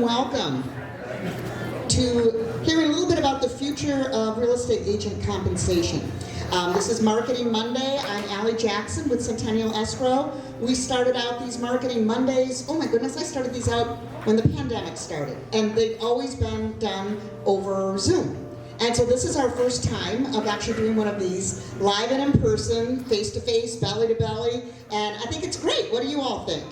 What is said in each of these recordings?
welcome to hearing a little bit about the future of real estate agent compensation. This is Marketing Monday. I'm Allie Jackson with Centennial Escrow. We started out these Marketing Mondays, oh my goodness, I started these out when the pandemic started, and they've always been done over Zoom. And so this is our first time of actually doing one of these live and in person, face to face, belly to belly, and I think it's great. What do you all think?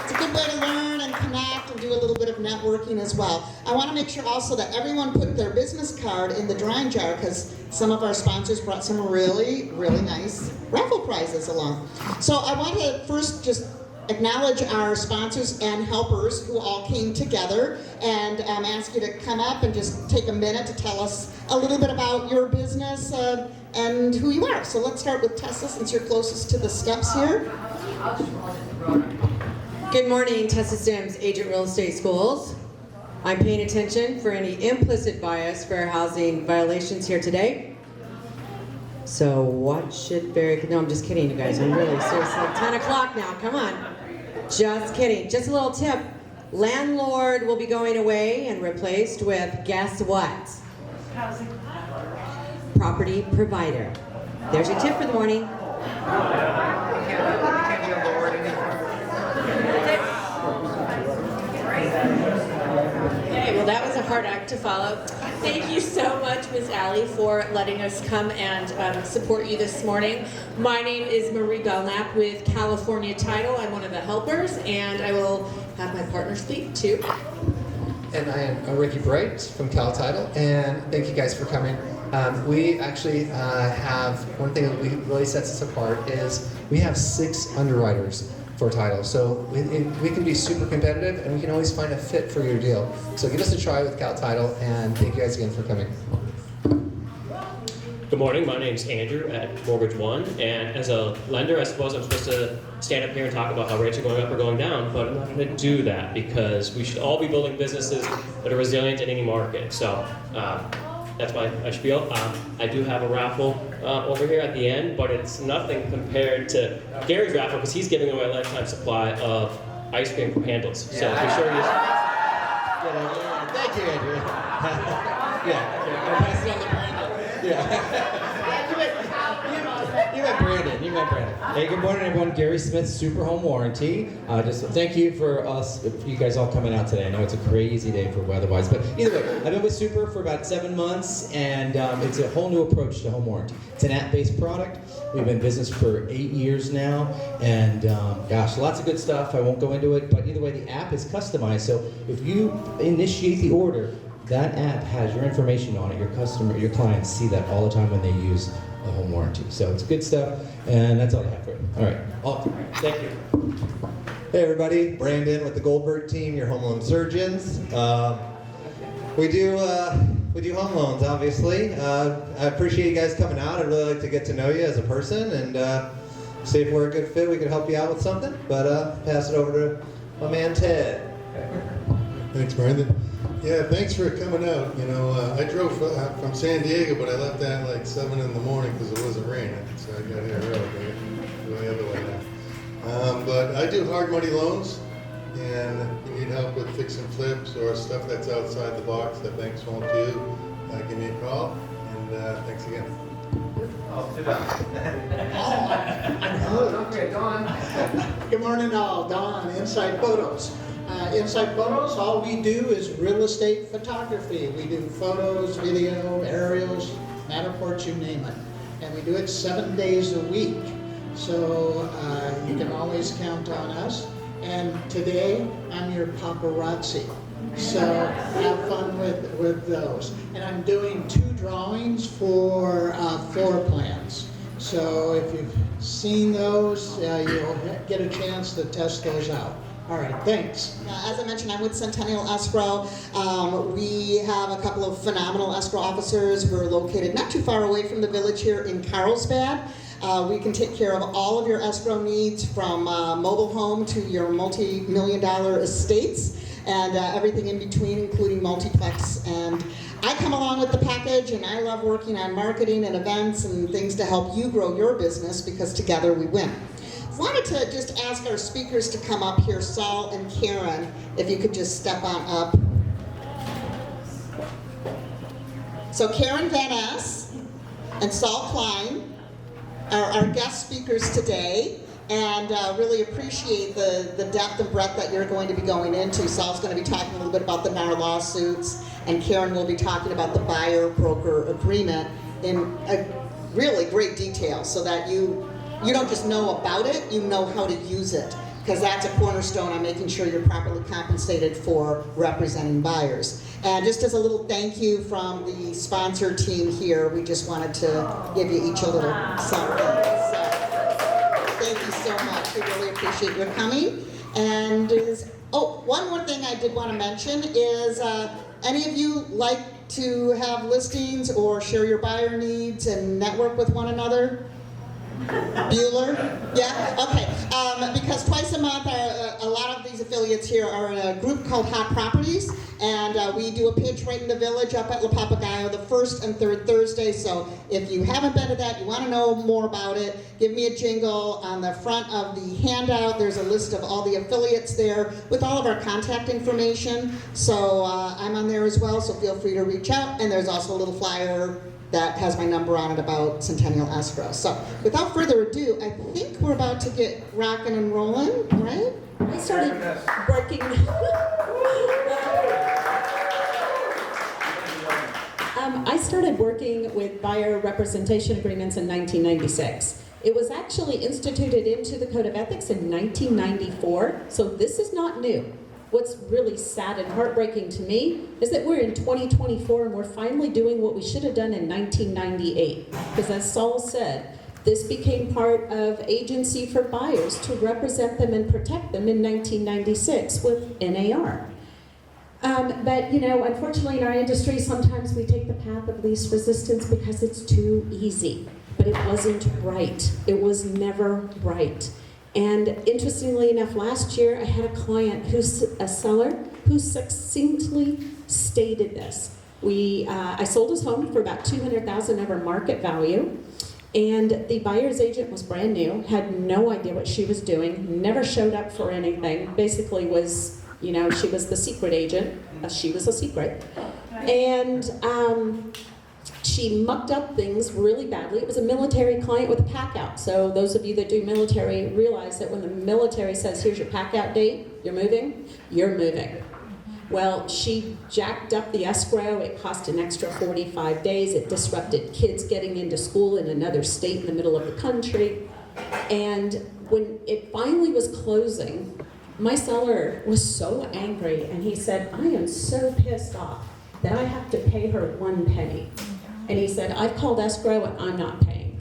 It's a good way to learn and connect and do a little bit of networking as well. I want to make sure also that everyone put their business card in the drawing jar because some of our sponsors brought some really, really nice raffle prizes along. So I want to first just acknowledge our sponsors and helpers who all came together and ask you to come up and just take a minute to tell us a little bit about your business and who you are. So let's start with Tessa since you're closest to the steps here. Good morning, Tessa Sims, Agent Real Estate Schools. I'm paying attention for any implicit bias for housing violations here today. So what should no, I'm just kidding, you guys. I'm really serious. Like 10 o'clock now, come on. Just kidding. Just a little tip. Landlord will be going away and replaced with, guess what? Property provider. There's your tip for the morning. Okay, well that was a hard act to follow. Thank you so much, Ms. Allie, for letting us come and support you this morning. My name is Marie Belknap with California Title. I'm one of the helpers, and I will have my partner speak too. And I am Ricky Bright from Cal Title, and thank you guys for coming. We actually have, one thing that really sets us apart is we have 6 underwriters for title. So we can be super competitive and we can always find a fit for your deal. So give us a try with Cal Title, and thank you guys again for coming. Good morning, my name's Andrew at Mortgage One, and as a lender I suppose I'm supposed to stand up here and talk about how rates are going up or going down, but I'm not going to do that because we should all be building businesses that are resilient in any market. So that's my spiel. I do have a raffle over here at the end, but it's nothing compared to Gary's raffle because he's giving away a lifetime supply of ice cream from Handles. So be sure you... Thank you, Andrew. I'll pass it on to Brandon. You meant Brandon. You meant Brandon. Hey, good morning, everyone. Gary Smith, Super Home Warranty. Just thank you for you guys all coming out today. I know it's a crazy day for weather-wise, but either way, I've been with Super for about 7 months, and it's a whole new approach to home warranty. It's an app-based product. We've been in business for 8 years now, and gosh, lots of good stuff. I won't go into it, but either way, the app is customized. So if you initiate the order, that app has your information on it. Your clients see that all the time when they use a home warranty. So it's good stuff, and that's all I have for you. All right. Thank you. Hey everybody, Brandon with the Goldberg team, your home loan surgeons. We do home loans, obviously. I appreciate you guys coming out. I'd really like to get to know you as a person and see if we're a good fit. We can help you out with something. But pass it over to my man Ted. Thanks, Brandon. Yeah, thanks for coming out. You know, I drove from San Diego, but I left at like 7 in the morning because it wasn't raining. So I got here early. Go the other way now. But I do hard money loans, and if you need help with fix and flips or stuff that's outside the box that banks won't do, give me a call. And thanks again. Good morning all, Don, Inside Photos. Inside Photos, all we do is real estate photography. We do photos, video, aerials, Matterports, you name it. And we do it 7 days a week. So you can always count on us. And today, I'm your paparazzi. So have fun with those. And I'm doing 2 drawings for floor plans. So if you've seen those, you'll get a chance to test those out. All right, thanks. As I mentioned, I'm with Centennial Escrow. We have a couple of phenomenal escrow officers. We're located not too far away from the village here in Carlsbad. We can take care of all of your escrow needs from mobile home to your multi-million-dollar estates and everything in between, including multiplex and I come along with the package, and I love working on marketing and events and things to help you grow your business, because together we win. Wanted to just ask our speakers to come up here, Saul and Karen, if you could just step on up. So Karen Van Ness and Saul Klein are our guest speakers today, and really appreciate the depth and breadth that you're going to be going into. Saul's going to be talking a little bit about the NAR lawsuits, and Karen will be talking about the buyer-broker agreement in a really great detail, so that you don't just know about it, you know how to use it, because that's a cornerstone on making sure you're properly compensated for representing buyers. And just as a little thank you from the sponsor team here, we just wanted to give you each a little something. So, thank you so much. We really appreciate your coming. And one more thing I did want to mention is, any of you like to have listings or share your buyer needs and network with one another? Bueller? Yeah? Okay. Because twice a month, a lot of these affiliates here are in a group called Hot Properties, and we do a pitch right in the village up at La Papagayo the first and third Thursday. So if you haven't been to that, you want to know more about it, give me a jingle. On the front of the handout, there's a list of all the affiliates there with all of our contact information. So I'm on there as well, so feel free to reach out. And there's also a little flyer that has my number on it about Centennial Escrow. So without further ado, I think we're about to get rocking and rolling, right? I started working. I started working with buyer representation agreements in 1996. It was actually instituted into the Code of Ethics in 1994, so this is not new. What's really sad and heartbreaking to me is that we're in 2024 and we're finally doing what we should have done in 1998. Because as Saul said, this became part of agency for buyers to represent them and protect them in 1996 with NAR. But unfortunately in our industry, sometimes we take the path of least resistance because it's too easy. But it wasn't right. It was never right. And interestingly enough, last year I had a client who's a seller who succinctly stated this. I sold his home for about $200,000 over market value, and the buyer's agent was brand new, had no idea what she was doing, never showed up for anything, basically was, she was the secret agent, she was a secret. And she mucked up things really badly. It was a military client with a pack-out. So those of you that do military realize that when the military says, here's your pack-out date, you're moving, you're moving. Well, she jacked up the escrow. It cost an extra 45 days. It disrupted kids getting into school in another state in the middle of the country. And when it finally was closing, my seller was so angry, and he said, I am so pissed off that I have to pay her 1 penny. And he said, I've called escrow and I'm not paying.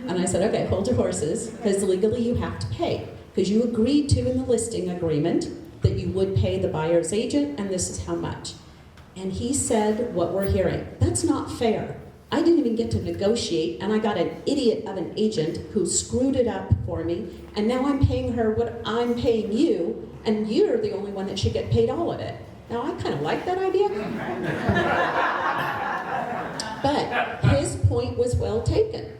And I said, okay, hold your horses, because legally you have to pay. Because you agreed to in the listing agreement that you would pay the buyer's agent, and this is how much. And he said what we're hearing, that's not fair. I didn't even get to negotiate, and I got an idiot of an agent who screwed it up for me, and now I'm paying her what I'm paying you, and you're the only one that should get paid all of it. Now, I kind of like that idea. But his point was well taken.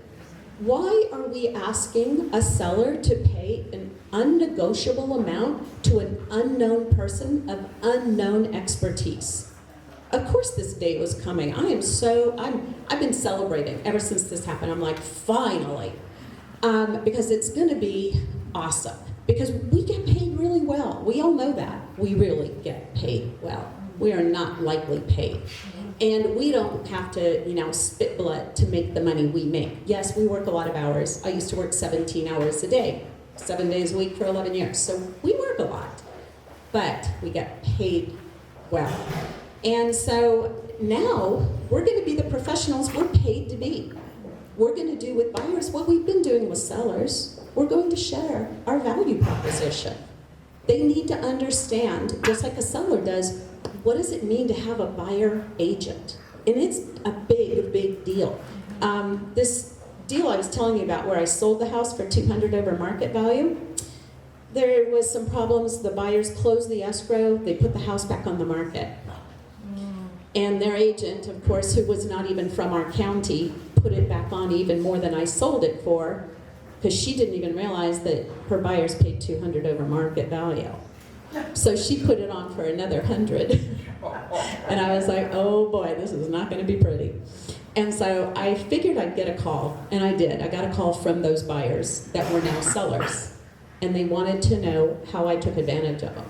Why are we asking a seller to pay an unnegotiable amount to an unknown person of unknown expertise? Of course this day was coming. I've been celebrating ever since this happened. I'm like, finally. Because it's gonna be awesome. Because we get paid really well. We all know that. We really get paid well. We are not lightly paid. And we don't have to, spit blood to make the money we make. Yes, we work a lot of hours. I used to work 17 hours a day, 7 days a week for 11 years. So we work a lot, but we get paid well. And so now we're gonna be the professionals we're paid to be. We're gonna do with buyers what we've been doing with sellers. We're going to share our value proposition. They need to understand, just like a seller does, what does it mean to have a buyer agent? And it's a big, big deal. This deal I was telling you about where I sold the house for $200,000 over market value, there was some problems. The buyers closed the escrow. They put the house back on the market. And their agent, of course, who was not even from our county, put it back on even more than I sold it for, because she didn't even realize that her buyers paid $200 over market value. So she put it on for another $100. And I was like, oh boy, this is not going to be pretty. And so I figured I'd get a call, and I did. I got a call from those buyers that were now sellers, and they wanted to know how I took advantage of them.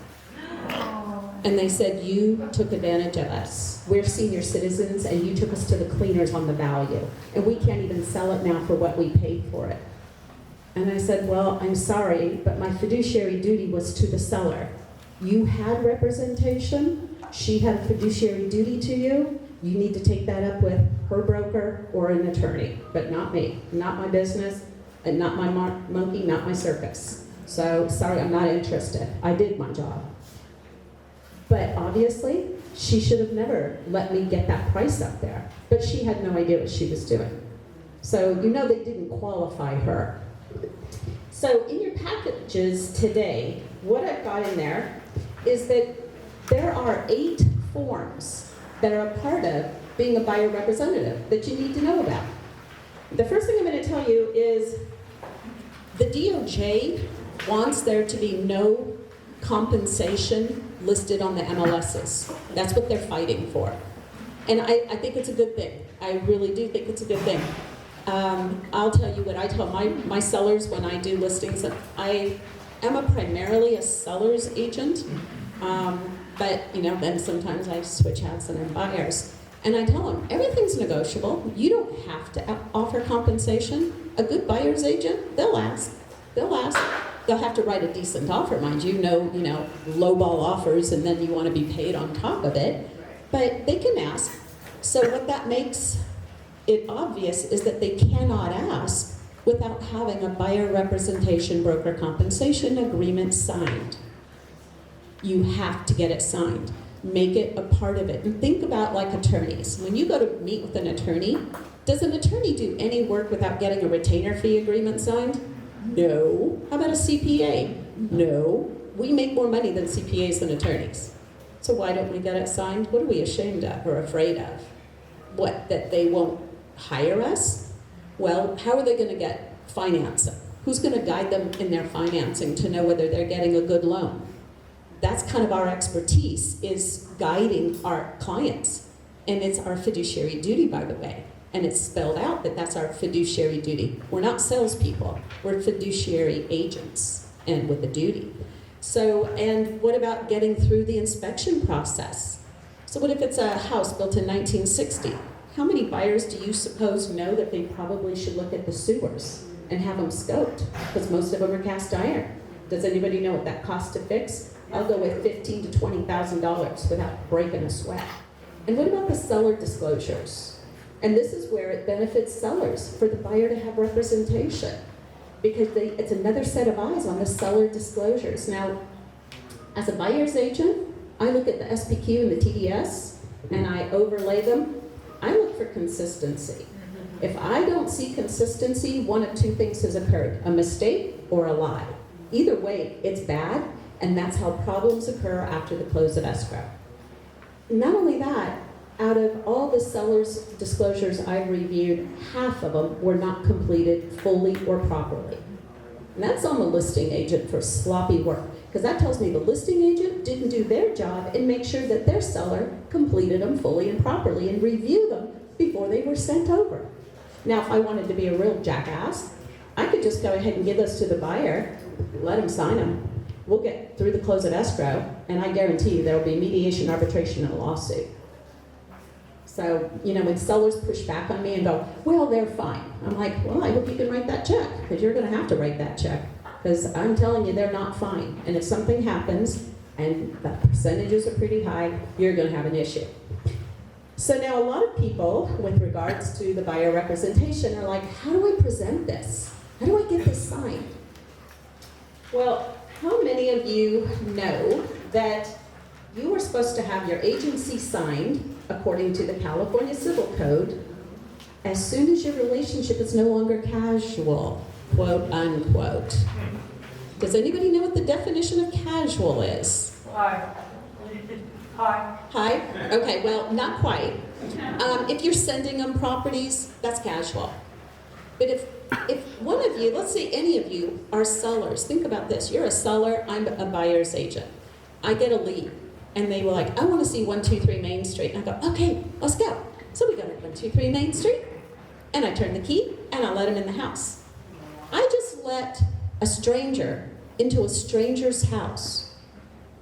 And they said, you took advantage of us. We're senior citizens, and you took us to the cleaners on the value, and we can't even sell it now for what we paid for it. And I said, well, I'm sorry, but my fiduciary duty was to the seller. You had representation. She had a fiduciary duty to you. You need to take that up with her broker or an attorney, but not me, not my business, and not my monkey, not my circus. So, sorry, I'm not interested. I did my job. But obviously, she should have never let me get that price up there. But she had no idea what she was doing. So, you know they didn't qualify her. So, in your packages today, what I've got in there is that there are 8 forms that are a part of being a buyer representative that you need to know about. The first thing I'm going to tell you is the DOJ wants there to be no compensation listed on the MLSs. That's what they're fighting for. And I think it's a good thing. I really do think it's a good thing. I'll tell you what I tell my sellers when I do listings. I am primarily a seller's agent. But, you know, then sometimes I switch hats and I'm buyers. And I tell them, everything's negotiable. You don't have to offer compensation. A good buyer's agent, they'll ask. They'll ask. They'll have to write a decent offer, mind you. No, lowball offers and then you want to be paid on top of it. But they can ask. So what that makes it obvious is that they cannot ask without having a buyer representation broker compensation agreement signed. You have to get it signed. Make it a part of it. And think about like attorneys. When you go to meet with an attorney, does an attorney do any work without getting a retainer fee agreement signed? No. How about a CPA? No. We make more money than CPAs than attorneys. So why don't we get it signed? What are we ashamed of or afraid of? What, that they won't hire us? Well, how are they going to get financing? Who's going to guide them in their financing to know whether they're getting a good loan? That's kind of our expertise, is guiding our clients. And it's our fiduciary duty, by the way. And it's spelled out that that's our fiduciary duty. We're not salespeople. We're fiduciary agents and with a duty. So, and what about getting through the inspection process? So what if it's a house built in 1960? How many buyers do you suppose know that they probably should look at the sewers and have them scoped? Because most of them are cast iron. Does anybody know what that costs to fix? I'll go with $15,000 to $20,000 without breaking a sweat. And what about the seller disclosures? And this is where it benefits sellers for the buyer to have representation, because it's another set of eyes on the seller disclosures. Now, as a buyer's agent, I look at the SPQ and the TDS and I overlay them. I look for consistency. If I don't see consistency, one of 2 things has occurred: a mistake or a lie. Either way, it's bad. And that's how problems occur after the close of escrow. Not only that, out of all the seller's disclosures I've reviewed, half of them were not completed fully or properly. And that's on the listing agent for sloppy work, because that tells me the listing agent didn't do their job and make sure that their seller completed them fully and properly and reviewed them before they were sent over. Now, if I wanted to be a real jackass, I could just go ahead and give those to the buyer, let him sign them. We'll get through the close of escrow, and I guarantee you there will be mediation, arbitration, and a lawsuit. So, when sellers push back on me and go, well, they're fine. I'm like, well, I hope you can write that check, because you're going to have to write that check, because I'm telling you they're not fine. And if something happens, and the percentages are pretty high, you're going to have an issue. So now a lot of people, with regards to the buyer representation, are like, how do I present this? How do I get this signed? Well, how many of you know that you are supposed to have your agency signed, according to the California Civil Code, as soon as your relationship is no longer casual, quote unquote? Does anybody know what the definition of casual is? Hi. Hi? Okay, well, not quite. If you're sending them properties, that's casual. But if one of you, let's say any of you are sellers, think about this. You're a seller, I'm a buyer's agent. I get a lead, and they were like, I want to see 123 Main Street. And I go, okay, let's go. So we go to 123 Main Street, and I turn the key, and I let them in the house. I just let a stranger into a stranger's house.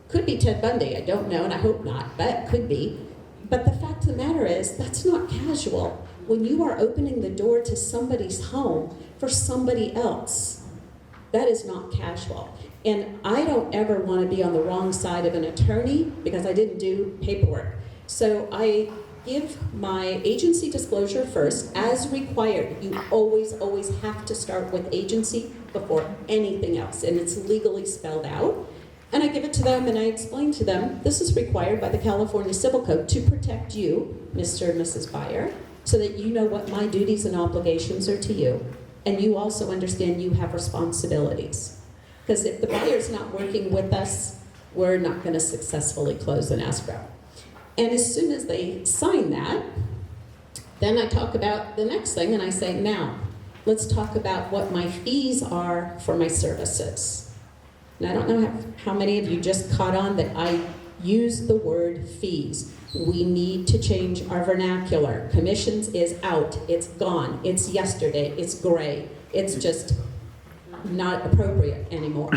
Could be Ted Bundy, I don't know, and I hope not, but it could be. But the fact of the matter is, that's not casual. When you are opening the door to somebody's home for somebody else, that is not casual. And I don't ever want to be on the wrong side of an attorney because I didn't do paperwork. So I give my agency disclosure first as required. You always, always have to start with agency before anything else, and it's legally spelled out. And I give it to them and I explain to them, this is required by the California Civil Code to protect you, Mr. and Mrs. Buyer, so that you know what my duties and obligations are to you. And you also understand you have responsibilities. Because if the buyer's not working with us, we're not going to successfully close an escrow. And as soon as they sign that, then I talk about the next thing and I say, now, let's talk about what my fees are for my services. And I don't know how many of you just caught on that I use the word fees. We need to change our vernacular. Commissions is out, it's gone, it's yesterday, it's gray. It's just not appropriate anymore.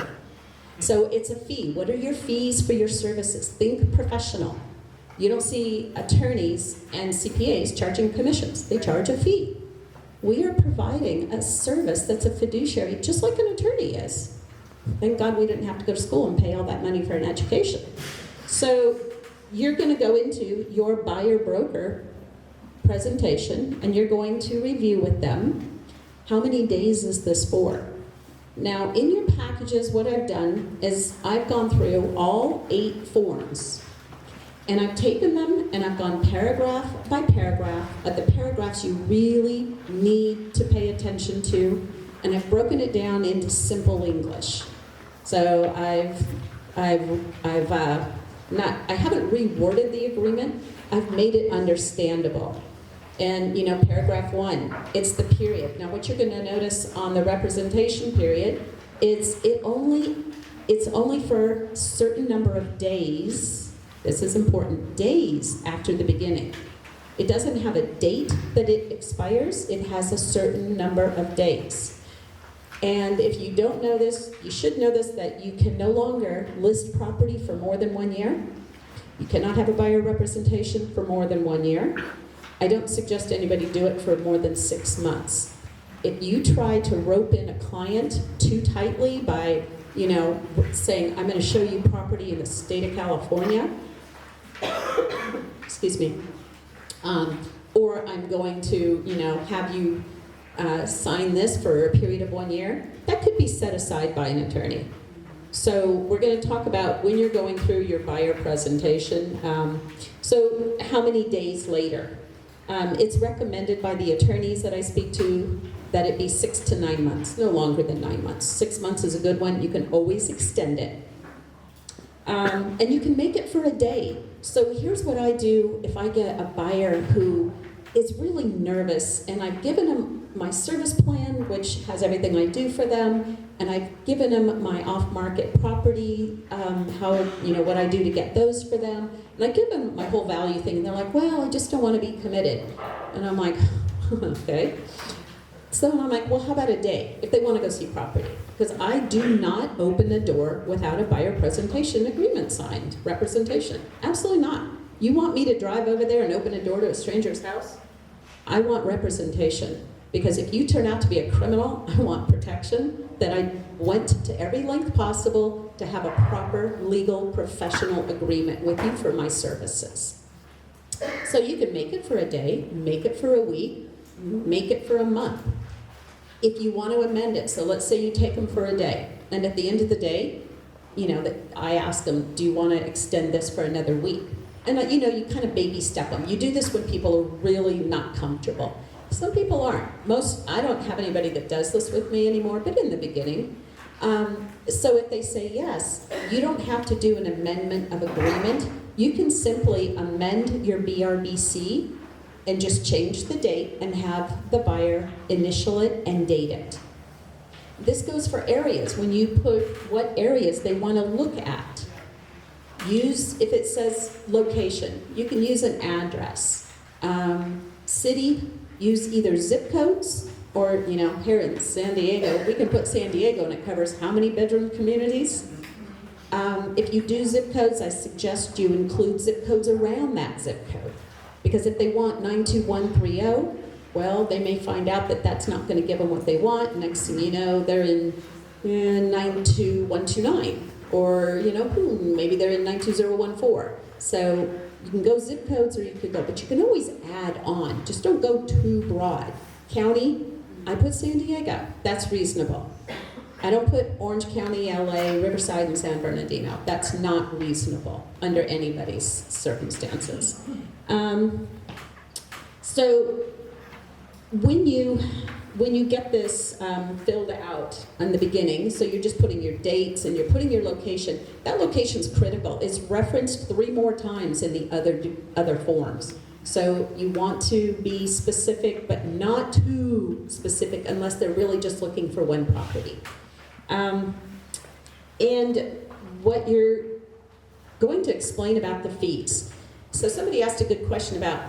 So it's a fee. What are your fees for your services? Think professional. You don't see attorneys and CPAs charging commissions. They charge a fee. We are providing a service that's a fiduciary, just like an attorney is. Thank God we didn't have to go to school and pay all that money for an education. So you're going to go into your buyer broker presentation and you're going to review with them, how many days is this for? Now in your packages, what I've done is I've gone through all 8 forms. And I've taken them and I've gone paragraph by paragraph of the paragraphs you really need to pay attention to, and I've broken it down into simple English. So I haven't reworded the agreement. I've made it understandable. And paragraph 1, it's the period. Now what you're going to notice on the representation period is it's only for a certain number of days. This is important, days after the beginning. It doesn't have a date that it expires, it has a certain number of days. And if you don't know this, you should know this, that you can no longer list property for more than 1 year. You cannot have a buyer representation for more than 1 year. I don't suggest anybody do it for more than 6 months. If you try to rope in a client too tightly by saying, I'm going to show you property in the state of California, excuse me, or I'm going to, have you sign this for a period of 1 year, that could be set aside by an attorney. So we're going to talk about when you're going through your buyer presentation. So how many days later? It's recommended by the attorneys that I speak to that it be 6 to 9 months, no longer than 9 months. 6 months is a good one. You can always extend it. And you can make it for a day. So here's what I do if I get a buyer who is really nervous, and I've given them my service plan, which has everything I do for them, and I've given them my off-market property, what I do to get those for them, and I give them my whole value thing, and they're like, well, I just don't want to be committed. And I'm like, okay. So I'm like, well, how about a day, if they want to go see property? Because I do not open the door without a buyer presentation agreement signed, representation. Absolutely not. You want me to drive over there and open a door to a stranger's house? I want representation. Because if you turn out to be a criminal, I want protection, that I went to every length possible to have a proper, legal, professional agreement with you for my services. So you can make it for a day, make it for a week, make it for a month. If you want to amend it, so let's say you take them for a day, and at the end of the day, that I ask them, do you want to extend this for another week? And you kind of baby step them. You do this when people are really not comfortable. Some people aren't. I don't have anybody that does this with me anymore, but in the beginning. So if they say yes, you don't have to do an amendment of agreement. you can simply amend your BRBC and just change the date and have the buyer initial it and date it. This goes for areas. When you put what areas they want to look at, use, if it says location, you can use an address. City, use either zip codes or, you know, here in San Diego, we can put San Diego and it covers how many bedroom communities? If you do zip codes, I suggest you include zip codes around that zip code. Because if they want 92130, well, they may find out that that's not going to give them what they want. Next thing you know, they're in 92129. Or, you know, maybe they're in 92014. So you can go zip codes or you could go, but you can always add on. Just don't go too broad. County, I put San Diego. That's reasonable. I don't put Orange County, LA, Riverside, and San Bernardino. That's not reasonable under anybody's circumstances. So when you get this filled out in the beginning, so you're just putting your dates and you're putting your location, that location's critical. It's referenced 3 more times in the other forms. So you want to be specific, but not too specific unless they're really just looking for one property. And what you're going to explain about the fees. So somebody asked a good question about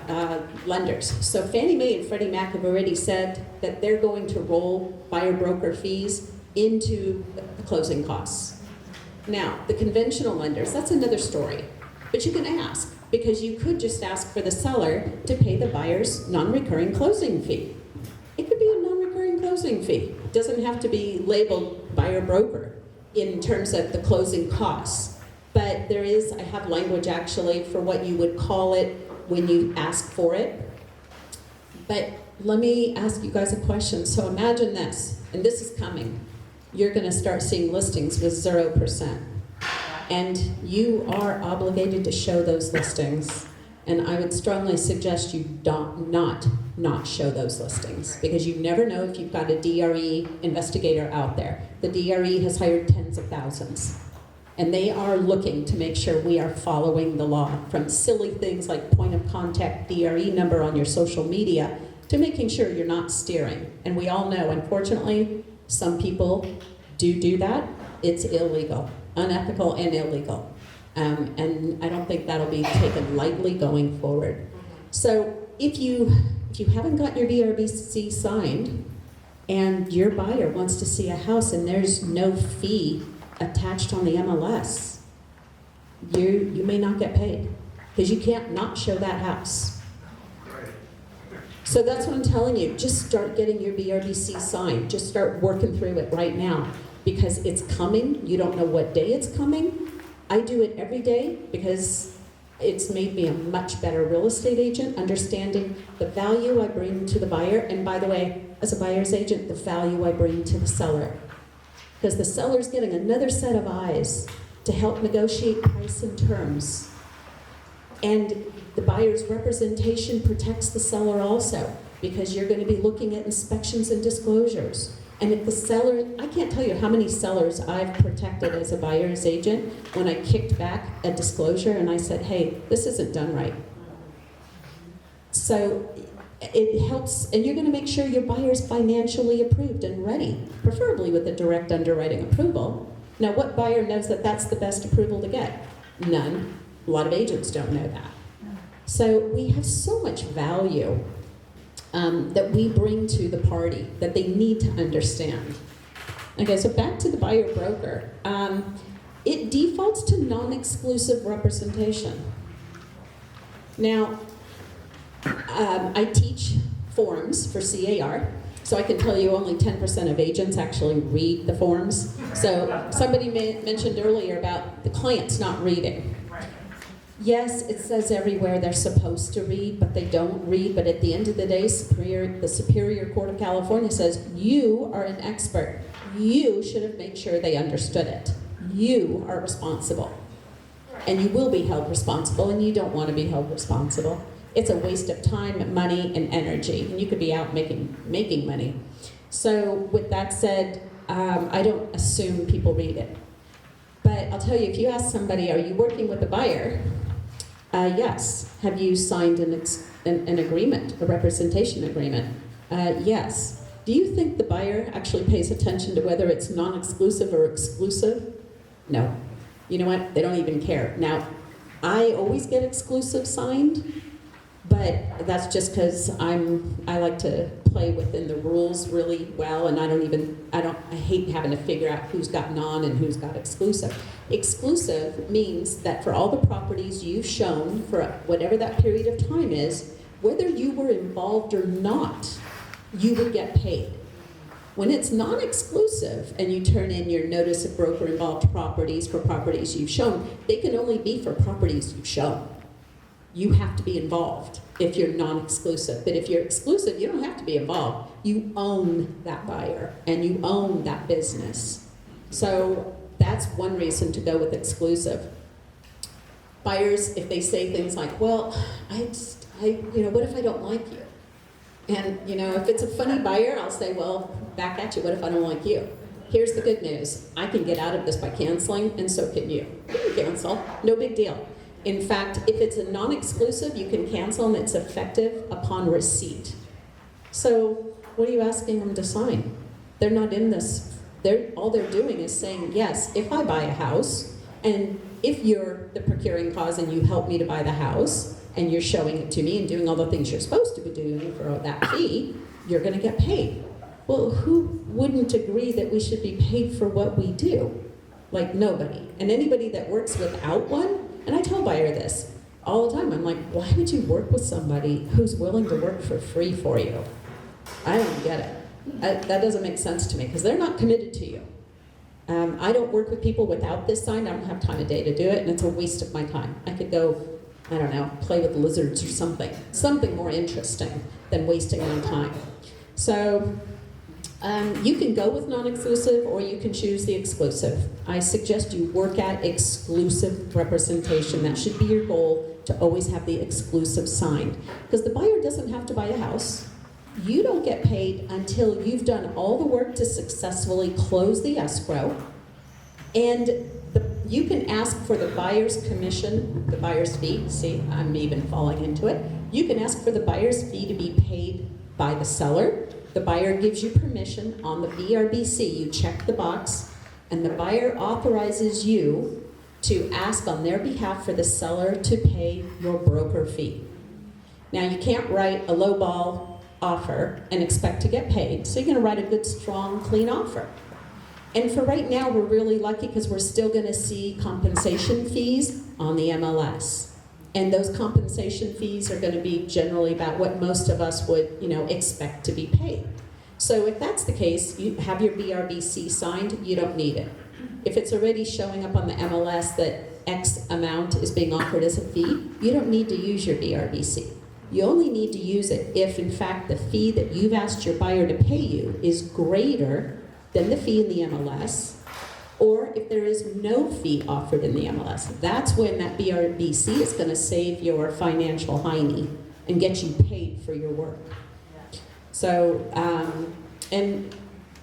lenders. So Fannie Mae and Freddie Mac have already said that they're going to roll buyer broker fees into the closing costs. Now, the conventional lenders, that's another story. But you can ask, because you could just ask for the seller to pay the buyer's non-recurring closing fee. It could be a non-recurring closing fee. It doesn't have to be labeled buyer broker in terms of the closing costs. But there is, I have language actually for what you would call it when you ask for it. But let me ask you guys a question. So imagine this, and this is coming. You're going to start seeing listings with 0%. And you are obligated to show those listings. And I would strongly suggest you not show those listings, because you never know if you've got a DRE investigator out there. The DRE has hired tens of thousands. And they are looking to make sure we are following the law, from silly things like point of contact DRE number on your social media to making sure you're not steering. And we all know, unfortunately, some people do that. It's illegal, unethical and illegal. And I don't think that'll be taken lightly going forward. So if you haven't got your BRBC signed and your buyer wants to see a house and there's no fee attached on the MLS, you may not get paid because you can't not show that house. So that's what I'm telling you. Just start getting your BRBC signed. Just start working through it right now, because it's coming. You don't know what day it's coming. I do it every day because it's made me a much better real estate agent, understanding the value I bring to the buyer. And by the way, as a buyer's agent, the value I bring to the seller. Because the seller's getting another set of eyes to help negotiate price and terms. And the buyer's representation protects the seller also, because you're going to be looking at inspections and disclosures. And if the seller, I can't tell you how many sellers I've protected as a buyer's agent when I kicked back a disclosure and I said, hey, this isn't done right. So it helps, and you're going to make sure your buyer's financially approved and ready, preferably with a direct underwriting approval. Now, what buyer knows that that's the best approval to get? None. A lot of agents don't know that. So we have so much value that we bring to the party that they need to understand. Okay, so back to the buyer broker. It defaults to non-exclusive representation. Now, I teach forms for CAR, so I can tell you only 10% of agents actually read the forms. So somebody mentioned earlier about the clients not reading. Yes, it says everywhere they're supposed to read, but they don't read. But at the end of the day, the Superior Court of California says, you are an expert. You should have made sure they understood it. You are responsible. And you will be held responsible, and you don't want to be held responsible. It's a waste of time, money, and energy. And you could be out making money. So with that said, I don't assume people read it. But I'll tell you, if you ask somebody, are you working with a buyer? Yes. Have you signed an agreement, a representation agreement? Yes. Do you think the buyer actually pays attention to whether it's non-exclusive or exclusive? No. You know what? They don't even care. Now, I always get exclusive signed, but that's just because I like to play within the rules really well, and I hate having to figure out who's got non and who's got exclusive. Exclusive means that for all the properties you've shown for whatever that period of time is, whether you were involved or not, you would get paid. When it's non-exclusive and you turn in your notice of broker-involved properties for properties you've shown, they can only be for properties you've shown. You have to be involved if you're non-exclusive. But if you're exclusive, you don't have to be involved. You own that buyer and you own that business. So that's one reason to go with exclusive. Buyers, if they say things like, well, what if I don't like you? And, if it's a funny buyer, I'll say, well, back at you, what if I don't like you? Here's the good news. I can get out of this by canceling, and so can you. You can cancel, no big deal. In fact, if it's a non-exclusive, you can cancel, and it's effective upon receipt. So what are you asking them to sign? They're not in this. All they're doing is saying, yes, if I buy a house, and if you're the procuring cause and you help me to buy the house, and you're showing it to me and doing all the things you're supposed to be doing for that fee, you're going to get paid. Well, who wouldn't agree that we should be paid for what we do? Like, nobody. And anybody that works without one, and I tell buyer this all the time, I'm like, why would you work with somebody who's willing to work for free for you? I don't get it. That doesn't make sense to me, because they're not committed to you. I don't work with people without this signed. I don't have time of day to do it, and it's a waste of my time. I could go, I don't know, play with lizards or something more interesting than wasting my time. So you can go with non-exclusive, or you can choose the exclusive. I suggest you work at exclusive representation. That should be your goal, to always have the exclusive signed. Because the buyer doesn't have to buy a house. You don't get paid until you've done all the work to successfully close the escrow, and you can ask for the buyer's commission, the buyer's fee. See, I'm even falling into it. You can ask for the buyer's fee to be paid by the seller. The buyer gives you permission on the BRBC. You check the box, and the buyer authorizes you to ask on their behalf for the seller to pay your broker fee. Now, you can't write a lowball offer and expect to get paid, so you're going to write a good, strong, clean offer. And for right now, we're really lucky because we're still going to see compensation fees on the MLS. And those compensation fees are going to be generally about what most of us would, expect to be paid. So if that's the case, you have your BRBC signed, you don't need it. If it's already showing up on the MLS that X amount is being offered as a fee, you don't need to use your BRBC. You only need to use it if, in fact, the fee that you've asked your buyer to pay you is greater than the fee in the MLS, or if there is no fee offered in the MLS. That's when that BRBC is going to save your financial hiney and get you paid for your work. So, and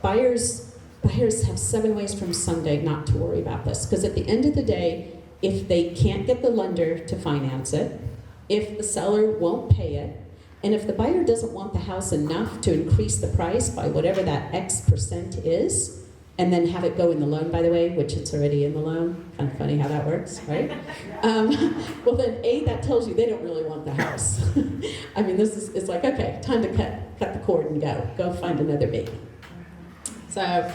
buyers have 7 ways from Sunday not to worry about this, because at the end of the day, if they can't get the lender to finance it, if the seller won't pay it, and if the buyer doesn't want the house enough to increase the price by whatever that X% is, and then have it go in the loan, by the way, which it's already in the loan. Kind of funny how that works, right? Well then, that tells you they don't really want the house. I mean, it's like, okay, time to cut the cord and go find another baby. So,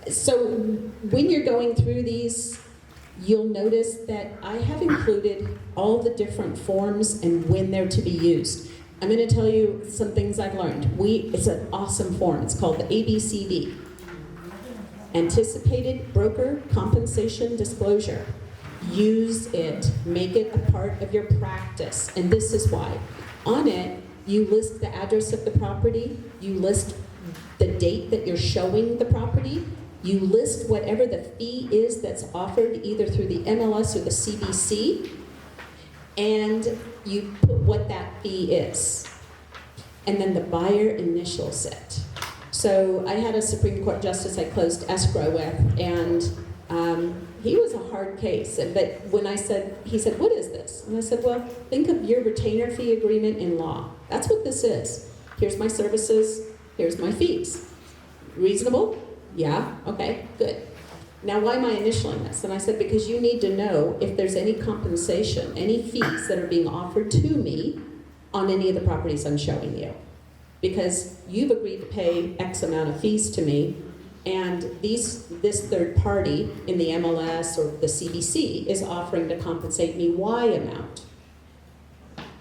so when you're going through these, you'll notice that I have included all the different forms and when they're to be used. I'm going to tell you some things I've learned. It's an awesome form. It's called the ABCD. Anticipated Broker Compensation Disclosure. Use it. Make it a part of your practice. And this is why. On it, you list the address of the property. You list the date that you're showing the property. You list whatever the fee is that's offered either through the MLS or the CBC, and you put what that fee is. And then the buyer initials it. So I had a Supreme Court justice I closed escrow with, and He was a hard case, but when I said, he said, what is this? And I said, well, think of your retainer fee agreement in law. That's what this is. Here's my services, here's my fees. Reasonable? Yeah, okay, good. Now, why am I initialing this? And I said, because you need to know if there's any compensation, any fees that are being offered to me on any of the properties I'm showing you. Because you've agreed to pay X amount of fees to me, and this third party in the MLS or the CBC is offering to compensate me Y amount.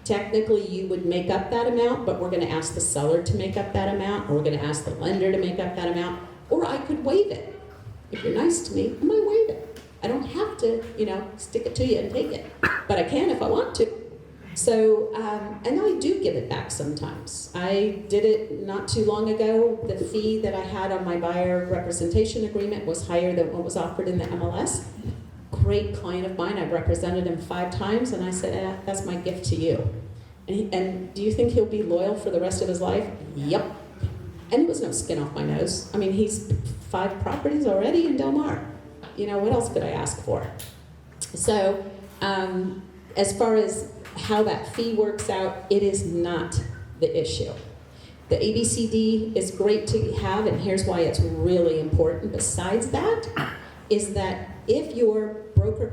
Technically, you would make up that amount, but we're going to ask the seller to make up that amount, or we're going to ask the lender to make up that amount, or I could waive it. If you're nice to me, I might waive it. I don't have to, stick it to you and take it, but I can if I want to. So, and I do give it back sometimes. I did it not too long ago. The fee that I had on my buyer representation agreement was higher than what was offered in the MLS. Great client of mine, I've represented him 5 times, and I said, that's my gift to you. And do you think he'll be loyal for the rest of his life? Yep. And it was no skin off my nose. I mean, he's 5 properties already in Del Mar. What else could I ask for? So, as far as how that fee works out, it is not the issue. The ABCD is great to have, and here's why it's really important. Besides that, is that if your broker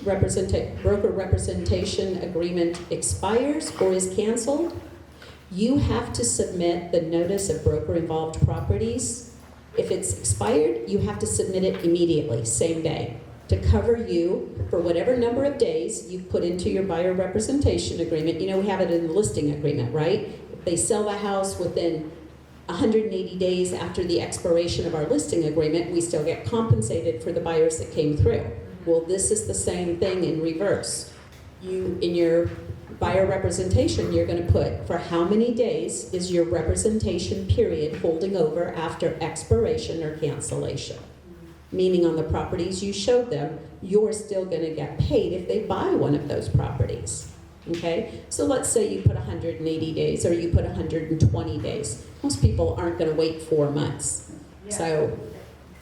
representation agreement expires or is canceled, you have to submit the notice of broker-involved properties. If it's expired, you have to submit it immediately, same day, to cover you for whatever number of days you've put into your buyer representation agreement. We have it in the listing agreement, right? If they sell the house within 180 days after the expiration of our listing agreement, we still get compensated for the buyers that came through. Well, this is the same thing in reverse. In your buyer representation, you're going to put for how many days is your representation period holding over after expiration or cancellation. Meaning on the properties you showed them, you're still going to get paid if they buy one of those properties. Okay? So let's say you put 180 days or you put 120 days. Most people aren't going to wait 4 months. So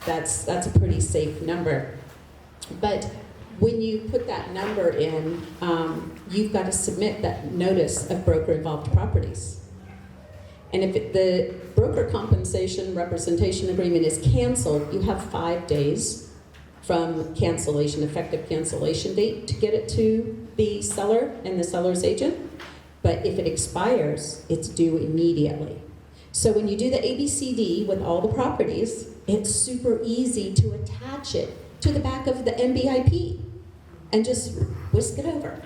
that's a pretty safe number. But when you put that number in, you've got to submit that notice of broker-involved properties. And if the broker compensation representation agreement is canceled, you have 5 days from cancellation, effective cancellation date, to get it to the seller and the seller's agent. But if it expires, it's due immediately. So when you do the ABCD with all the properties, it's super easy to attach it to the back of the MBIP and just whisk it over.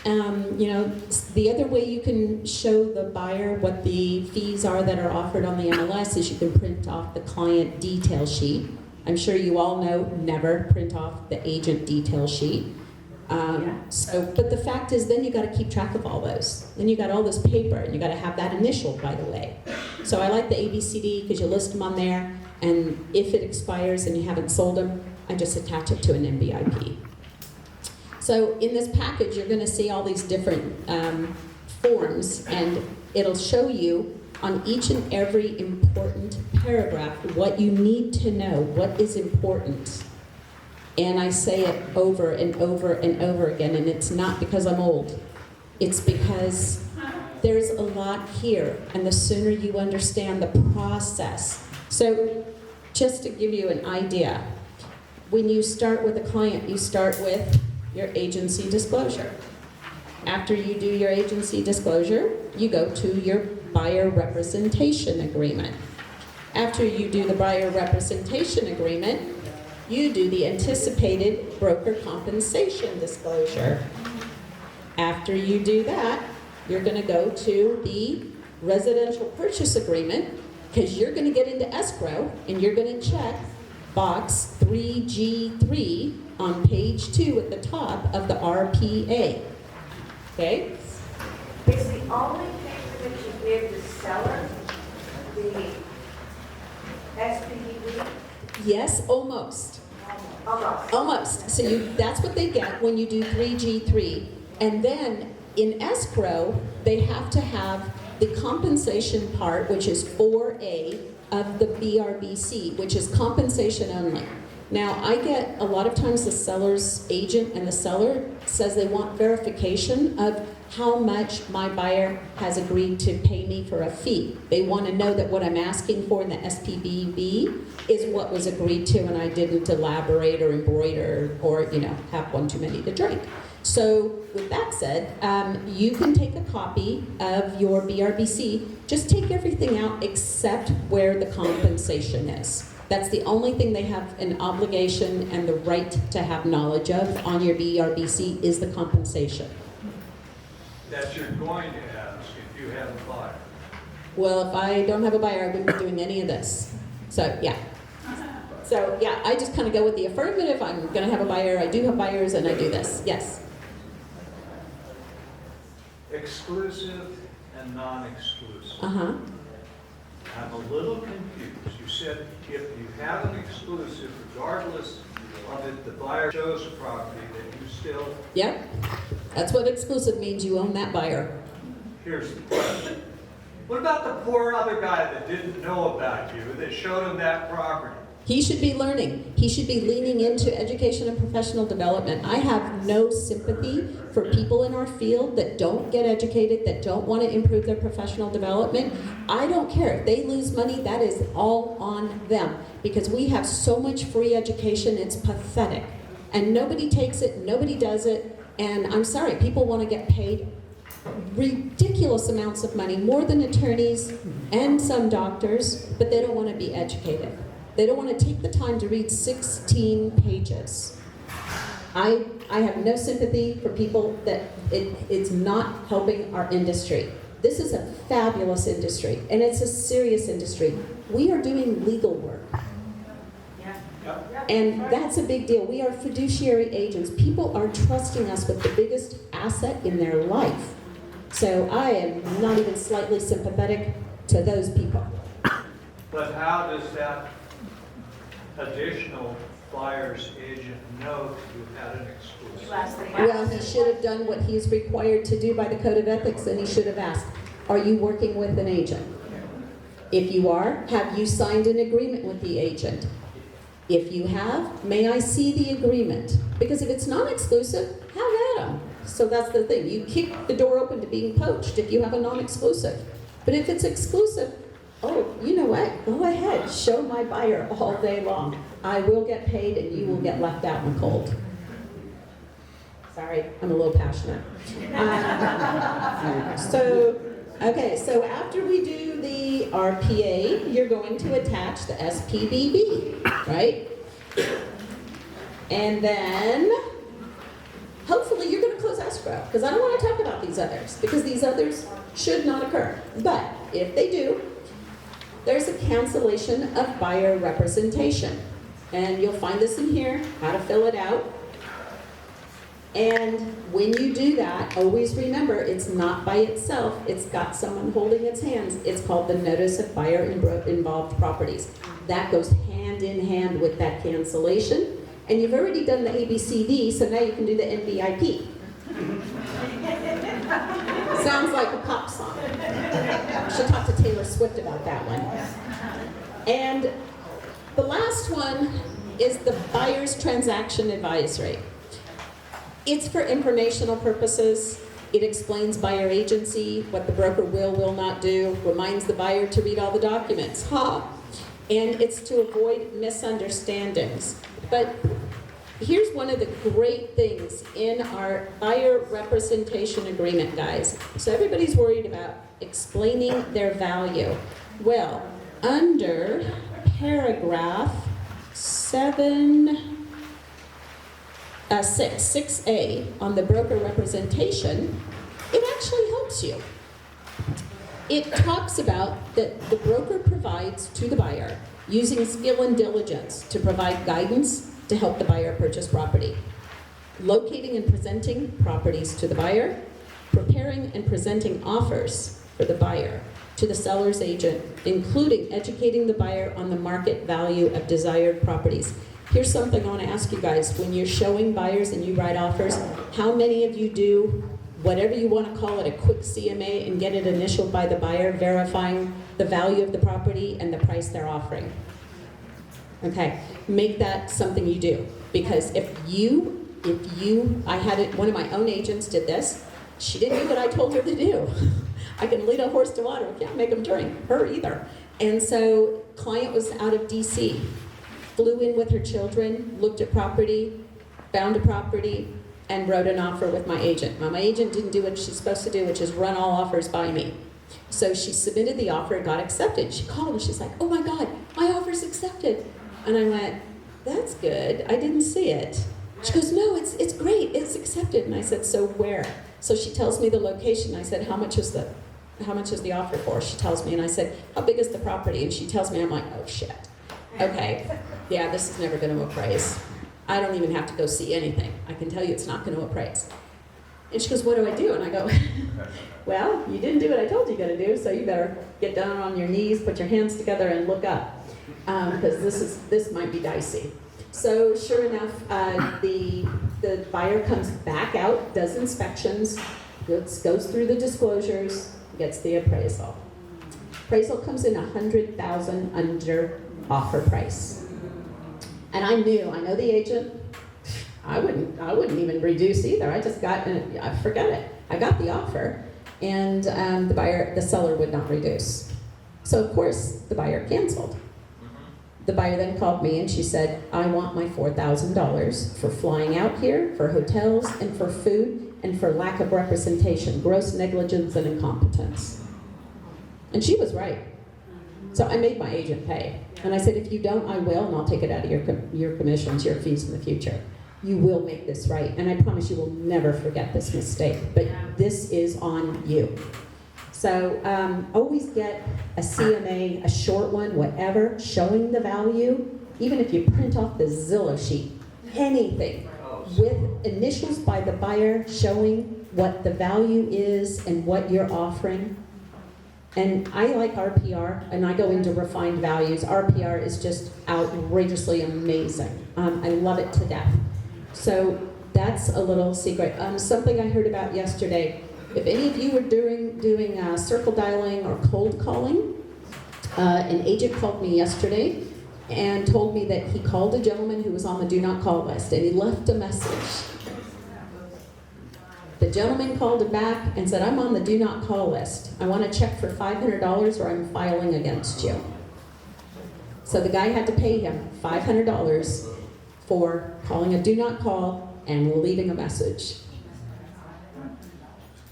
The other way you can show the buyer what the fees are that are offered on the MLS is you can print off the client detail sheet. I'm sure you all know, never print off the agent detail sheet. But the fact is, then you got to keep track of all those. Then you got all this paper, and you got to have that initialed, by the way. So I like the ABCD because you list them on there, and if it expires and you haven't sold them, I just attach it to an MBIP. So in this package, you're going to see all these different forms, and it'll show you on each and every important paragraph what you need to know, what is important. And I say it over and over and over again, and it's not because I'm old. It's because there's a lot here, and the sooner you understand the process. So just to give you an idea, when you start with a client, you start with your agency disclosure. After you do your agency disclosure, you go to your buyer representation agreement. After you do the buyer representation agreement, you do the anticipated broker compensation disclosure. After you do that, you're going to go to the residential purchase agreement, because you're going to get into escrow and you're going to check box 3G3 on page 2 at the top of the RPA. Okay? Is the only thing that you give the seller the SPDB? Yes, almost. Almost. Almost. So that's what they get when you do 3G3. And then in escrow, they have to have the compensation part, which is 4A of the BRBC, which is compensation only. Now, I get a lot of times the seller's agent and the seller says they want verification of how much my buyer has agreed to pay me for a fee. They want to know that what I'm asking for in the SPBB is what was agreed to, and I didn't elaborate or embroider or, you know, have one too many to drink. So with that said, you can take a copy of your BRBC, just take everything out except where the compensation is. That's the only thing they have an obligation and the right to have knowledge of on your BRBC is the compensation. That you're going to ask if you have a buyer. Well, if I don't have a buyer, I wouldn't be doing any of this. So, yeah. So, yeah, I just kind of go with the affirmative. I'm going to have a buyer. I do have buyers, and I do this. Yes. Exclusive and non-exclusive. Uh-huh. I'm a little confused. You said if you have an exclusive, regardless of if the buyer shows a property, that you still... Yep. That's what exclusive means. You own that buyer. Here's the question. What about the poor other guy that didn't know about you, that showed him that property? He should be learning. He should be leaning into education and professional development. I have no sympathy for people in our field that don't get educated, that don't want to improve their professional development. I don't care. If they lose money, that is all on them. Because we have so much free education, it's pathetic. And nobody takes it, nobody does it. And I'm sorry, people want to get paid ridiculous amounts of money, more than attorneys and some doctors, but they don't want to be educated. They don't want to take the time to read 16 pages. I have no sympathy for people that it's not helping our industry. This is a fabulous industry, and it's a serious industry. We are doing legal work. And that's a big deal. We are fiduciary agents. People are trusting us with the biggest asset in their life. So I am not even slightly sympathetic to those people. But how does that additional buyer's agent know that you had an exclusive? Well, he should have done what he's required to do by the Code of Ethics, and he should have asked, are you working with an agent? If you are, have you signed an agreement with the agent? If you have, may I see the agreement? Because if it's non-exclusive, have at them. So that's the thing. You kick the door open to being poached if you have a non-exclusive. But if it's exclusive, oh, you know what? Go ahead. Show my buyer all day long. I will get paid and you will get left out in the cold. Sorry, I'm a little passionate. So after we do the RPA, you're going to attach the SPBB, right? And then, hopefully you're going to close escrow, because I don't want to talk about these others, because these others should not occur. But if they do, there's a cancellation of buyer representation. And you'll find this in here, how to fill it out. And when you do that, always remember, it's not by itself. It's got someone holding its hands. It's called the Notice of Buyer Involved Properties. That goes hand in hand with that cancellation. And you've already done the ABCD, so now you can do the NBIP. Sounds like a pop song. I should talk to Taylor Swift about that one. And the last one is the Buyer's Transaction Advisory. It's for informational purposes. It explains buyer agency, what the broker will not do, reminds the buyer to read all the documents. And it's to avoid misunderstandings. But here's one of the great things in our buyer representation agreement, guys. So everybody's worried about explaining their value. Well, under paragraph 6A on the broker representation, it actually helps you. It talks about that the broker provides to the buyer using skill and diligence to provide guidance to help the buyer purchase property, locating and presenting properties to the buyer, preparing and presenting offers for the buyer to the seller's agent, including educating the buyer on the market value of desired properties. Here's something I want to ask you guys. When you're showing buyers and you write offers, how many of you do whatever you want to call it, a quick CMA, and get it initialed by the buyer, verifying the value of the property and the price they're offering? Okay, make that something you do. Because I had it, one of my own agents did this. She didn't do what I told her to do. I can lead a horse to water, can't make him drink, her either. And so, client was out of DC, flew in with her children, looked at property, found a property, and wrote an offer with my agent. Now, my agent didn't do what she's supposed to do, which is run all offers by me. So she submitted the offer, it got accepted. She called and she's like, oh my God, my offer's accepted. And I went, that's good, I didn't see it. She goes, no, it's great, it's accepted. And I said, so where? So she tells me the location. I said, how much is the offer for? She tells me, and I said, how big is the property? And she tells me, I'm like, oh shit. Okay, yeah, this is never gonna appraise. I don't even have to go see anything. I can tell you it's not gonna appraise. And she goes, what do I do? And I go, well, you didn't do what I told you to do, so you better get down on your knees, put your hands together and look up, because this might be dicey. So sure enough, the buyer comes back out, does inspections, goes through the disclosures, gets the appraisal. Appraisal comes in $100,000 under offer price. And I know the agent, I wouldn't even reduce either. I just got, forget it. I got the offer, and the seller would not reduce. So of course, the buyer canceled. The buyer then called me and she said, I want my $4,000 for flying out here, for hotels, and for food, and for lack of representation, gross negligence and incompetence. And she was right. So I made my agent pay. And I said, if you don't, I will, and I'll take it out of your commissions, your fees in the future. You will make this right. And I promise you will never forget this mistake. But this is on you. So always get a CMA, a short one, whatever, showing the value. Even if you print off the Zillow sheet, anything with initials by the buyer showing what the value is and what you're offering. And I like RPR, and I go into refined values. RPR is just outrageously amazing. I love it to death. So that's a little secret. Something I heard about yesterday. If any of you were doing circle dialing or cold calling, an agent called me yesterday and told me that he called a gentleman who was on the do not call list, and he left a message. The gentleman called him back and said, I'm on the do not call list. I want to check for $500 or I'm filing against you. So the guy had to pay him $500 for calling a do not call and leaving a message.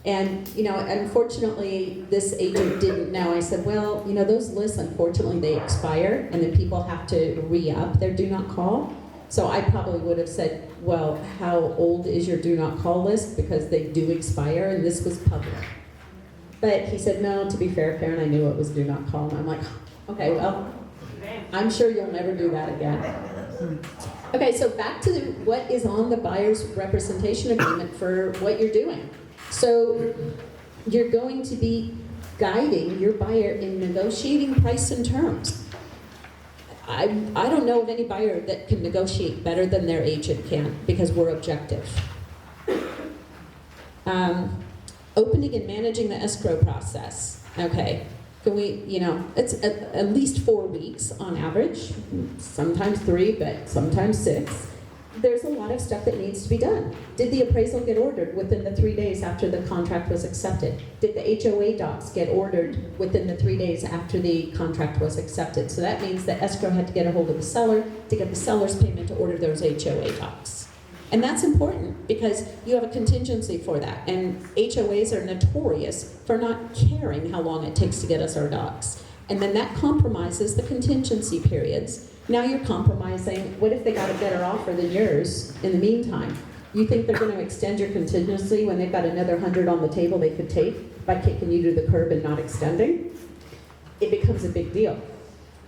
And, unfortunately, this agent didn't know. I said, well, those lists, unfortunately, they expire, and then people have to re-up their do not call. So I probably would have said, well, how old is your do not call list? Because they do expire, and this was public. But he said, no, to be fair, Karen, I knew it was do not call. And I'm like, okay, well, I'm sure you'll never do that again. Okay, so back to what is on the buyer's representation agreement for what you're doing. So you're going to be guiding your buyer in negotiating price and terms. I don't know of any buyer that can negotiate better than their agent can, because we're objective. Opening and managing the escrow process. Okay, can we, it's at least 4 weeks on average, sometimes 3, but sometimes 6. There's a lot of stuff that needs to be done. Did the appraisal get ordered within the 3 days after the contract was accepted? Did the HOA docs get ordered within the 3 days after the contract was accepted? So that means that escrow had to get a hold of the seller to get the seller's payment to order those HOA docs. And that's important because you have a contingency for that. And HOAs are notorious for not caring how long it takes to get us our docs. And then that compromises the contingency periods. Now you're compromising, what if they got a better offer than yours in the meantime? You think they're going to extend your contingency when they've got another 100 on the table they could take by kicking you to the curb and not extending? It becomes a big deal.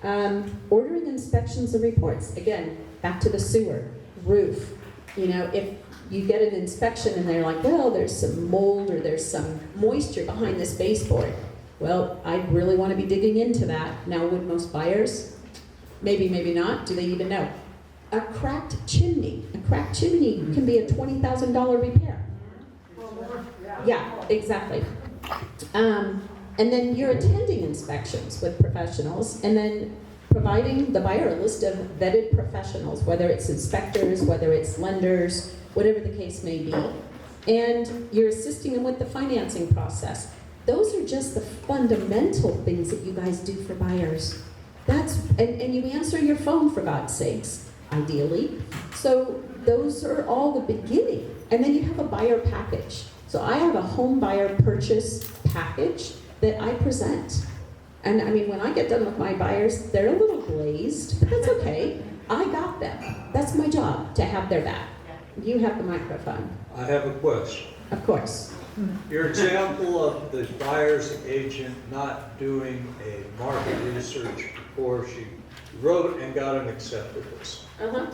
Ordering inspections and reports. Again, back to the sewer, roof. If you get an inspection and they're like, well, there's some mold or there's some moisture behind this baseboard. Well, I really want to be digging into that. Now, would most buyers? Maybe, maybe not. Do they even know? A cracked chimney. A cracked chimney can be a $20,000 repair. Yeah, exactly. And then you're attending inspections with professionals, and then providing the buyer a list of vetted professionals, whether it's inspectors, whether it's lenders, whatever the case may be. And you're assisting them with the financing process. Those are just the fundamental things that you guys do for buyers. And you answer your phone, for God's sakes, ideally. So those are all the beginning. And then you have a buyer package. So I have a home buyer purchase package that I present. And I mean, when I get done with my buyers, they're a little glazed, but that's okay. I got them. That's my job, to have their back. You have the microphone. I have a question. Of course. Your example of the buyer's agent not doing a market research before she wrote and got an accepted list. Uh-huh.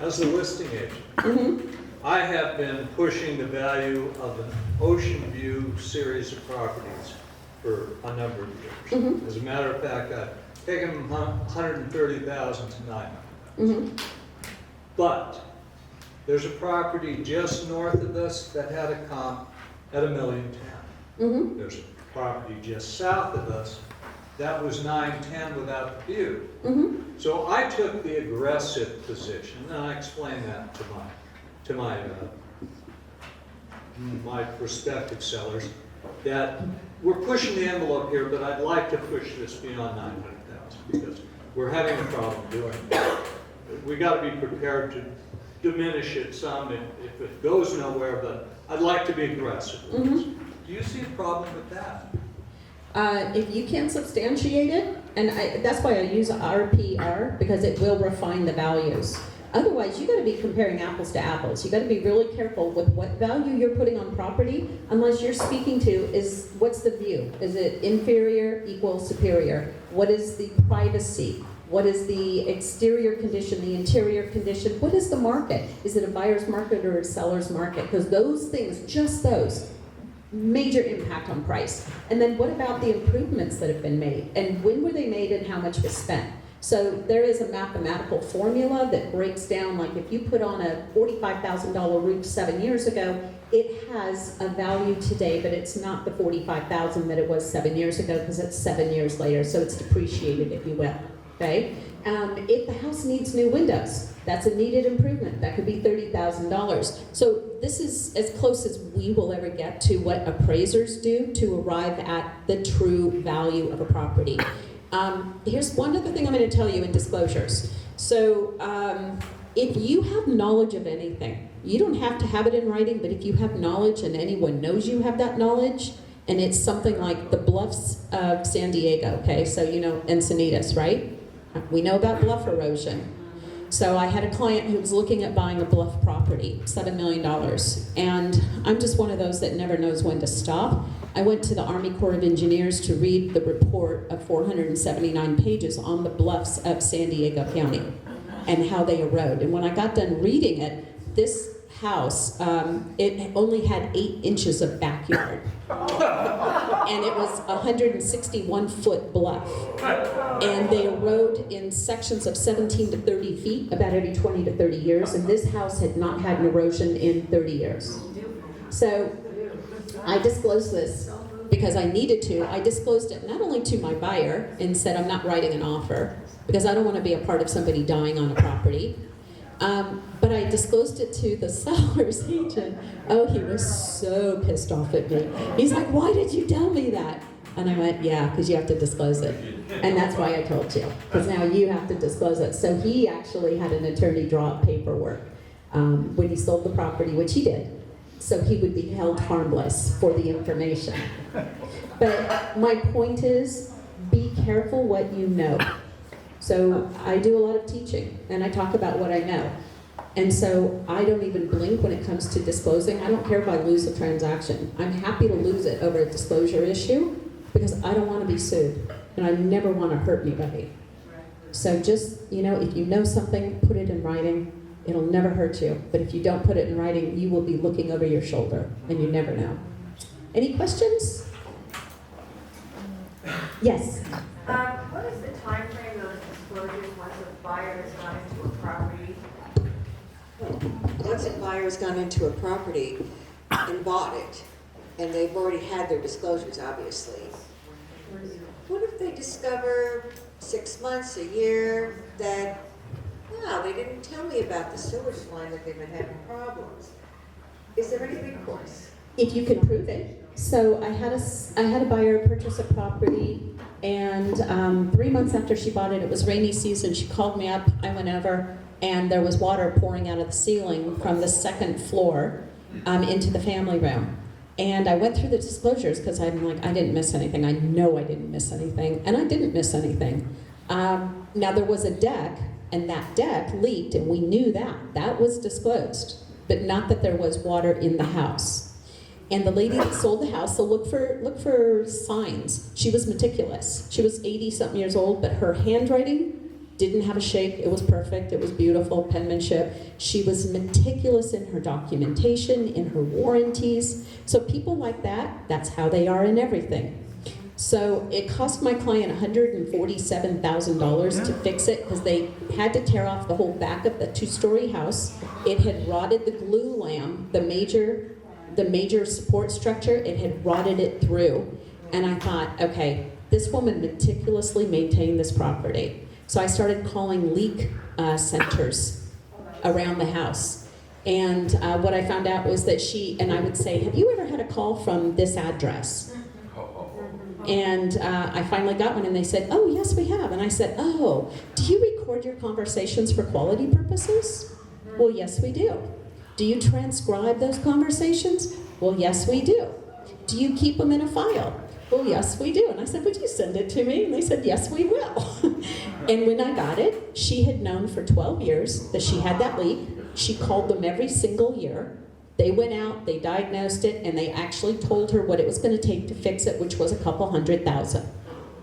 As a listing agent, I have been pushing the value of an ocean view series of properties for a number of years. As a matter of fact, I've taken them 130,000 to 900. But there's a property just north of us that had a comp at $1.1 million. There's a property just south of us that was 910 without the view. So I took the aggressive position, and I explained that to my prospective sellers, that we're pushing the envelope here, but I'd like to push this beyond 900,000 because we're having a problem doing it. We got to be prepared to diminish it some if it goes nowhere, but I'd like to be aggressive with this. Do you see a problem with that? If you can substantiate it, and that's why I use RPR, because it will refine the values. Otherwise, you got to be comparing apples to apples. You got to be really careful with what value you're putting on property, unless you're speaking to is what's the view? Is it inferior, equal, superior? What is the privacy? What is the exterior condition, the interior condition? What is the market? Is it a buyer's market or a seller's market? Because those things, just those, major impact on price. And then what about the improvements that have been made? And when were they made and how much was spent? So there is a mathematical formula that breaks down, like if you put on a $45,000 roof 7 years ago, it has a value today, but it's not the $45,000 that it was 7 years ago because it's 7 years later, so it's depreciated, if you will, okay? If the house needs new windows, that's a needed improvement. That could be $30,000. So this is as close as we will ever get to what appraisers do to arrive at the true value of a property. Here's one other thing I'm going to tell you in disclosures. So if you have knowledge of anything, you don't have to have it in writing, but if you have knowledge and anyone knows you have that knowledge, and it's something like the bluffs of San Diego, okay? So you know Encinitas, right? We know about bluff erosion. So I had a client who was looking at buying a bluff property, $7 million. And I'm just one of those that never knows when to stop. I went to the Army Corps of Engineers to read the report of 479 pages on the bluffs of San Diego County and how they erode. And when I got done reading it, this house, it only had 8 inches of backyard. And it was a 161-foot bluff. And they erode in sections of 17 to 30 feet about every 20 to 30 years. And this house had not had an erosion in 30 years. So I disclosed this because I needed to. I disclosed it not only to my buyer and said I'm not writing an offer because I don't want to be a part of somebody dying on a property. But I disclosed it to the seller's agent. Oh, he was so pissed off at me. He's like, why did you tell me that? And I went, yeah, because you have to disclose it. And that's why I told you, because now you have to disclose it. So he actually had an attorney draw up paperwork when he sold the property, which he did. So he would be held harmless for the information. But my point is, be careful what you know. So I do a lot of teaching, and I talk about what I know. And so I don't even blink when it comes to disclosing. I don't care if I lose a transaction. I'm happy to lose it over a disclosure issue because I don't want to be sued, and I never want to hurt anybody. So just, you know, if you know something, put it in writing. It'll never hurt you. But if you don't put it in writing, you will be looking over your shoulder, and you never know. Any questions? Yes? What is the time frame of disclosures once a buyer has gone into a property? Once a buyer's gone into a property and bought it, and they've already had their disclosures, obviously. What if they discover 6 months, a year, that, wow, they didn't tell me about the sewage line, that they've been having problems. Is there any recourse? If you can prove it. So I had a buyer purchase a property, and 3 months after she bought it, it was rainy season. She called me up. I went over, and there was water pouring out of the ceiling from the second floor into the family room. And I went through the disclosures because I'm like, I didn't miss anything. I know I didn't miss anything, and I didn't miss anything. Now there was a deck, and that deck leaked, and we knew that. That was disclosed, but not that there was water in the house. And the lady that sold the house, so look for signs. She was meticulous. She was 80-something years old, but her handwriting didn't have a shake. It was perfect. It was beautiful penmanship. She was meticulous in her documentation, in her warranties. So people like that, that's how they are in everything. So it cost my client $147,000 to fix it because they had to tear off the whole back of the 2-story house. It had rotted the glue lamb, the major support structure. It had rotted it through. And I thought, okay, this woman meticulously maintained this property. So I started calling leak centers around the house. And what I found out was that I would say, have you ever had a call from this address? And I finally got one, and they said, oh, yes, we have. And I said, oh, do you record your conversations for quality purposes? Well, yes, we do. Do you transcribe those conversations? Well, yes, we do. Do you keep them in a file? Well, yes, we do. And I said, would you send it to me? And they said, yes, we will. And when I got it, she had known for 12 years that she had that leak. She called them every single year. They went out, they diagnosed it, and they actually told her what it was going to take to fix it, which was $200,000.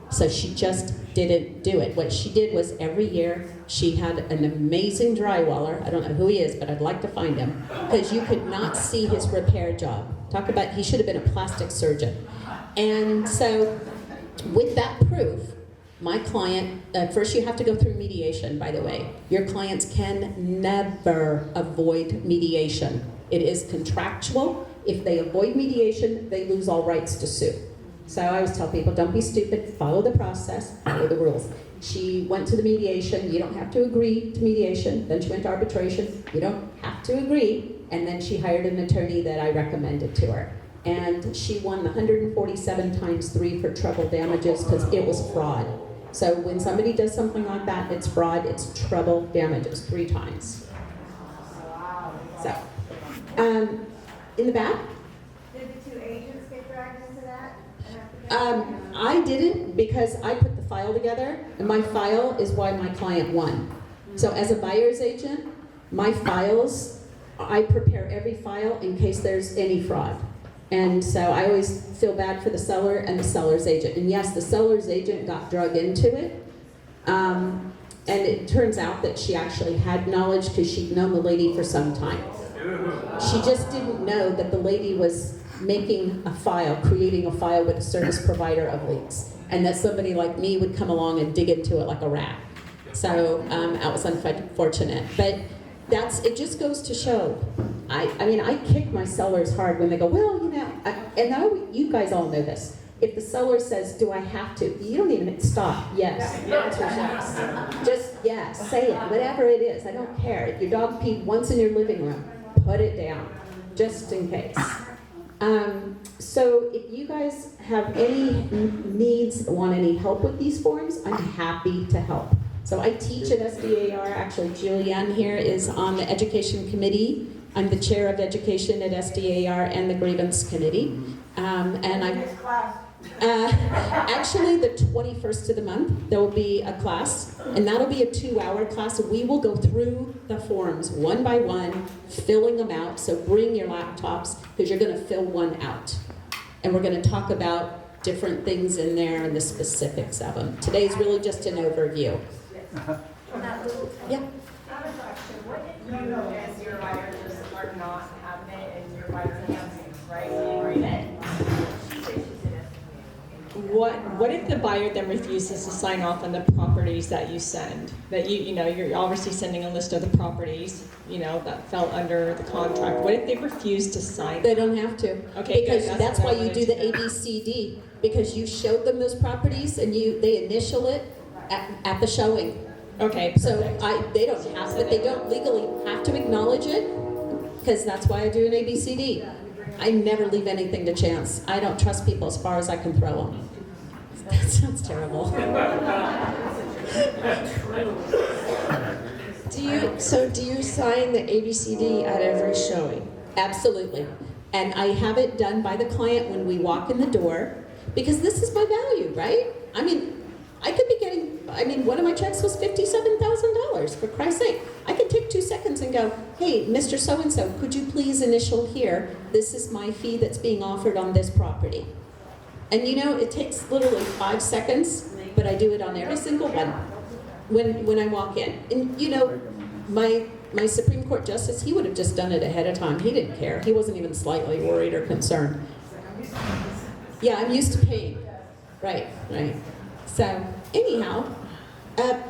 So she just didn't do it. What she did was every year she had an amazing drywaller. I don't know who he is, but I'd like to find him, because you could not see his repair job. Talk about, he should have been a plastic surgeon. And so with that proof, my client, first you have to go through mediation, by the way. Your clients can never avoid mediation. It is contractual. If they avoid mediation, they lose all rights to sue. So I always tell people, don't be stupid, follow the process, follow the rules. She went to the mediation. You don't have to agree to mediation. Then she went to arbitration. You don't have to agree. And then she hired an attorney that I recommended to her. And she won the 147 times 3 for treble damages because it was fraud. So when somebody does something like that, it's fraud, it's treble damages 3 times. So, in the back? Did the 2 agents get dragged into that? I didn't, because I put the file together, and my file is why my client won. So as a buyer's agent, my files, I prepare every file in case there's any fraud. And so I always feel bad for the seller and the seller's agent. And yes, the seller's agent got drug into it. And it turns out that she actually had knowledge because she'd known the lady for some time. She just didn't know that the lady was making a file, creating a file with a service provider of leaks. And that somebody like me would come along and dig into it like a rat. So that was unfortunate. But it just goes to show. I mean, I kick my sellers hard when they go, well, you know, you guys all know this. If the seller says, do I have to? You don't even stop. Yes. The answer is yes. Just yes. Say it. Whatever it is. I don't care. If your dog peed once in your living room, put it down. Just in case. So if you guys have any needs, want any help with these forms, I'm happy to help. So I teach at SDAR. Actually, Julianne here is on the education committee. I'm the chair of education at SDAR and the grievance committee. And I'm actually the 21st of the month, there will be a class, and that'll be a 2-hour class. We will go through the forms one by one, filling them out. So bring your laptops, because you're going to fill one out. And we're going to talk about different things in there and the specifics of them. Today's really just an overview. Yeah. I have a question. What if you as your buyers just are not having it and your buyers are having it, right? The agreement. She said she's an estimate. What if the buyer then refuses to sign off on the properties that you send? That you're obviously sending a list of the properties, that fell under the contract. What if they refuse to sign? They don't have to. Okay, because good. that's why you do the ABCD, because you showed them those properties and they initial it. at the showing. Okay, So they don't have, but they don't legally have to acknowledge it, because that's why I do an ABCD. I never leave anything to chance. I don't trust people as far as I can throw them. That sounds terrible. Do you sign the ABCD at every showing? Absolutely. And I have it done by the client when we walk in the door, because this is my value, right? I mean, I could be getting, one of my checks was $57,000, for Christ's sake. I could take 2 seconds and go, hey, Mr. So-and-so, could you please initial here? This is my fee that's being offered on this property. And it takes literally 5 seconds, but I do it on every single one when I walk in. And my Supreme Court Justice, he would have just done it ahead of time. He didn't care. He wasn't even slightly worried or concerned. Yeah, I'm used to paying. Right. So, anyhow,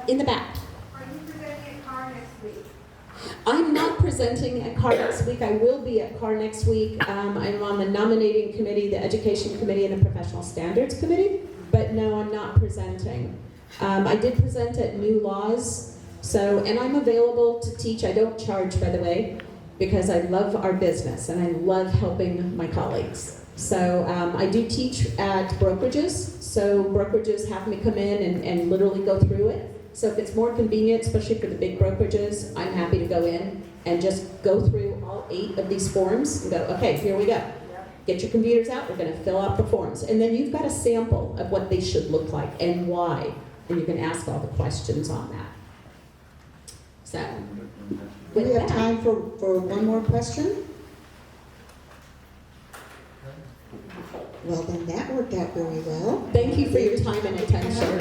in the back. Are you presenting at CAR next week? I'm not presenting at CAR next week. I will be at CAR next week. I'm on the nominating committee, the education committee, and the professional standards committee. But no, I'm not presenting. I did present at New Laws. And I'm available to teach. I don't charge, by the way, because I love our business and I love helping my colleagues. So I do teach at brokerages. So brokerages have me come in and literally go through it. So if it's more convenient, especially for the big brokerages, I'm happy to go in and just go through all 8 of these forms and go, okay, here we go. Get your computers out, we're gonna fill out the forms. And then you've got a sample of what they should look like and why. And you can ask all the questions on that. So, Do we have time for one more question? Well, then that worked out very well. Thank you for your time and attention.